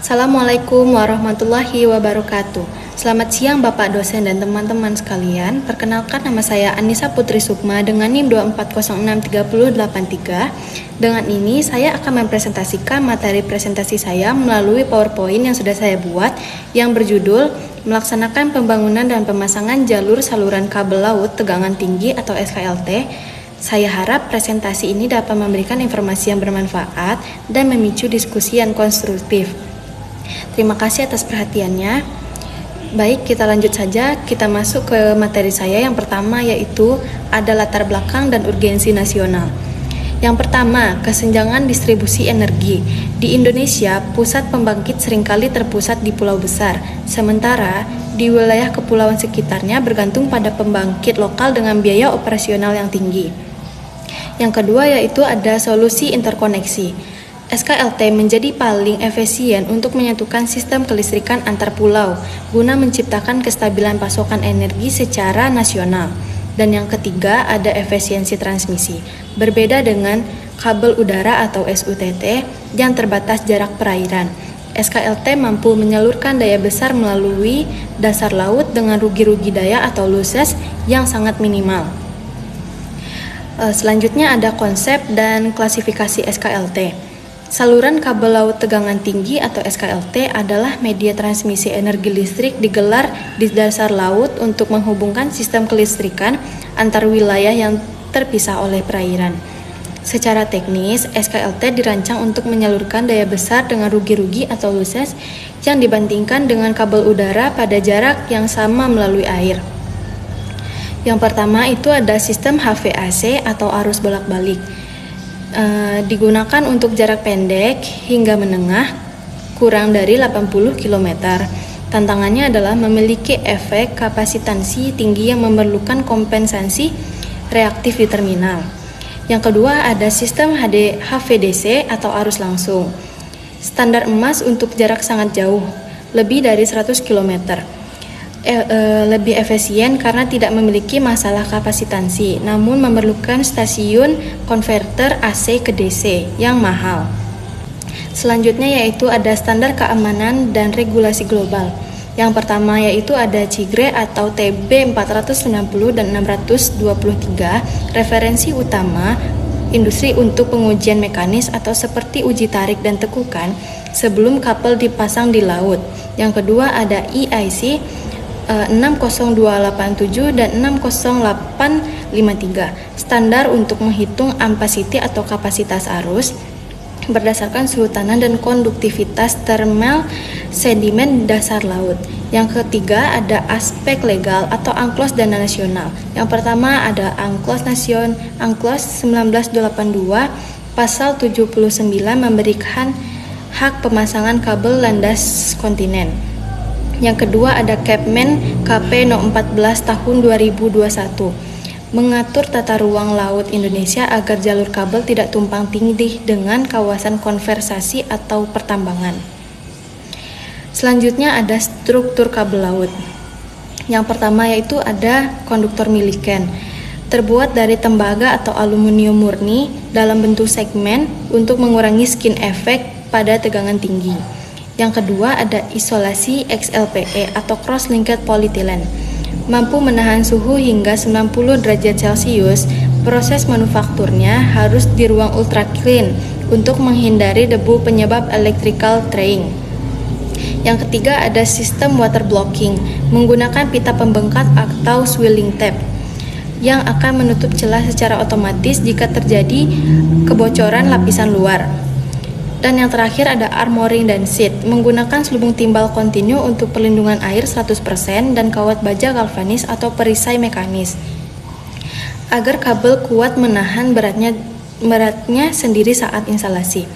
Assalamualaikum warahmatullahi wabarakatuh. Selamat siang Bapak dosen dan teman-teman sekalian. Perkenalkan, nama saya Anissa Putri Sukma dengan NIM 2406383. Dengan ini saya akan mempresentasikan materi presentasi saya melalui PowerPoint yang sudah saya buat yang berjudul Melaksanakan Pembangunan dan Pemasangan Jalur Saluran Kabel Laut Tegangan Tinggi atau SKLT. Saya harap presentasi ini dapat memberikan informasi yang bermanfaat dan memicu diskusi yang konstruktif. Terima kasih atas perhatiannya. Baik, kita lanjut saja. Kita masuk ke materi saya. Yang pertama yaitu ada latar belakang dan urgensi nasional. Yang pertama, kesenjangan distribusi energi. Di Indonesia, pusat pembangkit seringkali terpusat di pulau besar, sementara di wilayah kepulauan sekitarnya bergantung pada pembangkit lokal dengan biaya operasional yang tinggi. Yang kedua yaitu ada solusi interkoneksi. SKLT menjadi paling efisien untuk menyatukan sistem kelistrikan antar pulau guna menciptakan kestabilan pasokan energi secara nasional. Dan yang ketiga ada efisiensi transmisi. Berbeda dengan kabel udara atau SUTT yang terbatas jarak perairan, SKLT mampu menyalurkan daya besar melalui dasar laut dengan rugi-rugi daya atau losses yang sangat minimal. Selanjutnya ada konsep dan klasifikasi SKLT. Saluran kabel laut tegangan tinggi atau SKLT adalah media transmisi energi listrik digelar di dasar laut untuk menghubungkan sistem kelistrikan antar wilayah yang terpisah oleh perairan. Secara teknis, SKLT dirancang untuk menyalurkan daya besar dengan rugi-rugi atau losses yang dibandingkan dengan kabel udara pada jarak yang sama melalui air. Yang pertama itu ada sistem HVAC atau arus bolak-balik. Digunakan untuk jarak pendek hingga menengah kurang dari 80 km. Tantangannya adalah memiliki efek kapasitansi tinggi yang memerlukan kompensasi reaktif di terminal. Yang kedua ada sistem HVDC atau arus langsung. Standar emas untuk jarak sangat jauh, lebih dari 100 km. Lebih efisien karena tidak memiliki masalah kapasitansi, namun memerlukan stasiun konverter AC ke DC yang mahal. Selanjutnya yaitu ada standar keamanan dan regulasi global. Yang pertama yaitu ada CIGRE atau TB 490 dan 623, referensi utama industri untuk pengujian mekanis atau seperti uji tarik dan tekukan sebelum kabel dipasang di laut. Yang kedua ada EIC 60287 dan 60853, standar untuk menghitung ampasiti atau kapasitas arus berdasarkan suhu tanah dan konduktivitas thermal sedimen dasar laut. Yang ketiga ada aspek legal atau ANKLOS dana nasional. Yang pertama ada ANKLOS 1982 pasal 79 memberikan hak pemasangan kabel landas kontinen. Yang kedua ada Kepmen KP No 14 tahun 2021 mengatur tata ruang laut Indonesia agar jalur kabel tidak tumpang tindih dengan kawasan konservasi atau pertambangan. Selanjutnya ada struktur kabel laut. Yang pertama yaitu ada konduktor miliken, terbuat dari tembaga atau aluminium murni dalam bentuk segmen untuk mengurangi skin effect pada tegangan tinggi. Yang kedua ada isolasi XLPE atau cross-linked polyethylene, mampu menahan suhu hingga 90 derajat Celcius. Proses manufakturnya harus di ruang ultra clean untuk menghindari debu penyebab electrical traying. Yang ketiga ada sistem water blocking, menggunakan pita pembengkak atau swilling tape yang akan menutup celah secara otomatis jika terjadi kebocoran lapisan luar. Dan yang terakhir ada armoring dan seat, menggunakan selubung timbal kontinu untuk perlindungan air 100% dan kawat baja galvanis atau perisai mekanis agar kabel kuat menahan beratnya sendiri saat instalasi.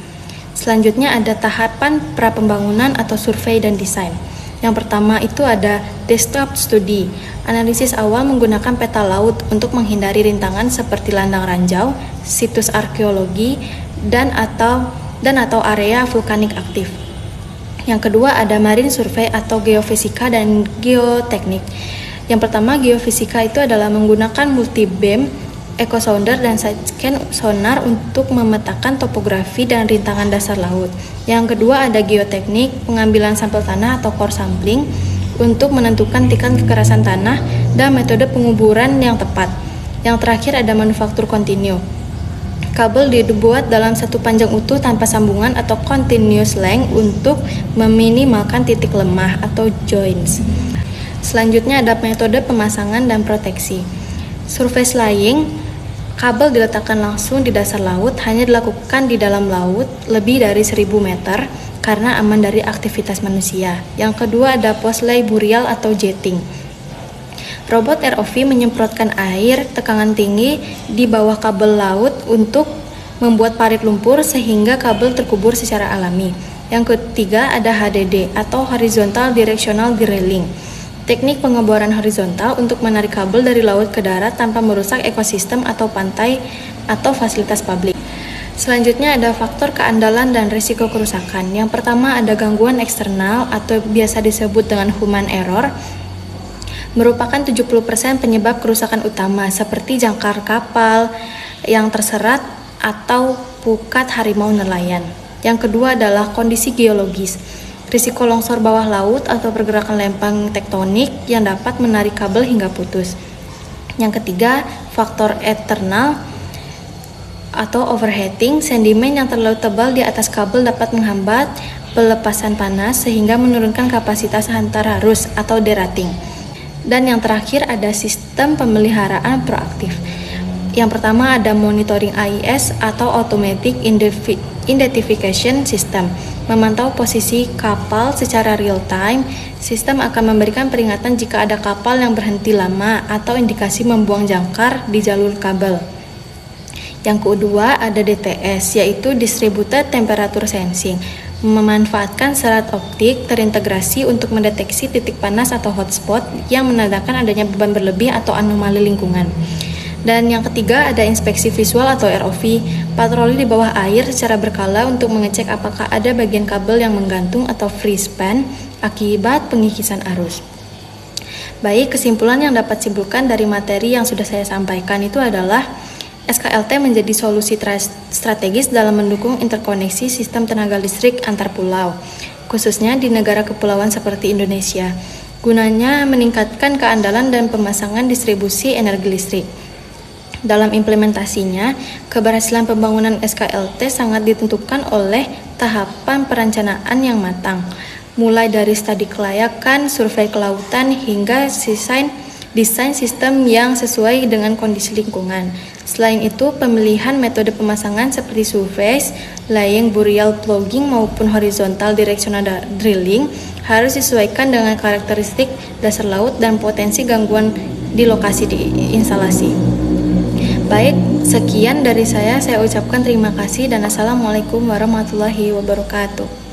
Selanjutnya ada tahapan pra-pembangunan atau survei dan desain. Yang pertama itu ada desktop study, analisis awal menggunakan peta laut untuk menghindari rintangan seperti landang ranjau, situs arkeologi, dan atau area vulkanik aktif. Yang kedua ada marine survey atau geofisika dan geoteknik. Yang pertama geofisika itu adalah menggunakan multi beam echo sounder dan side scan sonar untuk memetakan topografi dan rintangan dasar laut. Yang kedua ada geoteknik, pengambilan sampel tanah atau core sampling untuk menentukan tingkat kekerasan tanah dan metode penguburan yang tepat. Yang terakhir ada manufaktur kontinu. Kabel dibuat dalam satu panjang utuh tanpa sambungan atau continuous length untuk meminimalkan titik lemah atau joints. Selanjutnya ada metode pemasangan dan proteksi. Surface laying, kabel diletakkan langsung di dasar laut, hanya dilakukan di dalam laut lebih dari 1000 meter karena aman dari aktivitas manusia. Yang kedua ada post lay burial atau jetting. Robot ROV menyemprotkan air tekanan tinggi di bawah kabel laut untuk membuat parit lumpur sehingga kabel terkubur secara alami. Yang ketiga ada HDD atau Horizontal Directional Drilling. Teknik pengeboran horizontal untuk menarik kabel dari laut ke darat tanpa merusak ekosistem atau pantai atau fasilitas publik. Selanjutnya ada faktor keandalan dan risiko kerusakan. Yang pertama ada gangguan eksternal atau biasa disebut dengan human error, merupakan 70% penyebab kerusakan utama seperti jangkar kapal yang terserat atau pukat harimau nelayan. Yang kedua adalah kondisi geologis. Risiko longsor bawah laut atau pergerakan lempeng tektonik yang dapat menarik kabel hingga putus. Yang ketiga, faktor eksternal atau overheating. Sedimen yang terlalu tebal di atas kabel dapat menghambat pelepasan panas sehingga menurunkan kapasitas hantar arus atau derating. Dan yang terakhir ada sistem pemeliharaan proaktif. Yang pertama ada monitoring AIS atau Automatic Identification System, memantau posisi kapal secara real time. Sistem akan memberikan peringatan jika ada kapal yang berhenti lama atau indikasi membuang jangkar di jalur kabel. Yang kedua ada DTS, yaitu Distributed Temperature Sensing, memanfaatkan serat optik terintegrasi untuk mendeteksi titik panas atau hotspot yang menandakan adanya beban berlebih atau anomali lingkungan. Dan yang ketiga ada inspeksi visual atau ROV, patroli di bawah air secara berkala untuk mengecek apakah ada bagian kabel yang menggantung atau free span akibat pengikisan arus. Baik, kesimpulan yang dapat simpulkan dari materi yang sudah saya sampaikan itu adalah SKLT menjadi solusi strategis dalam mendukung interkoneksi sistem tenaga listrik antar pulau, khususnya di negara kepulauan seperti Indonesia, gunanya meningkatkan keandalan dan pemasangan distribusi energi listrik. Dalam implementasinya, keberhasilan pembangunan SKLT sangat ditentukan oleh tahapan perencanaan yang matang, mulai dari studi kelayakan, survei kelautan, hingga desain sistem yang sesuai dengan kondisi lingkungan. Selain itu, pemilihan metode pemasangan seperti surface, laying, burial plugging maupun horizontal directional drilling harus disesuaikan dengan karakteristik dasar laut dan potensi gangguan di lokasi di instalasi. Baik, sekian dari saya ucapkan terima kasih dan assalamualaikum warahmatullahi wabarakatuh.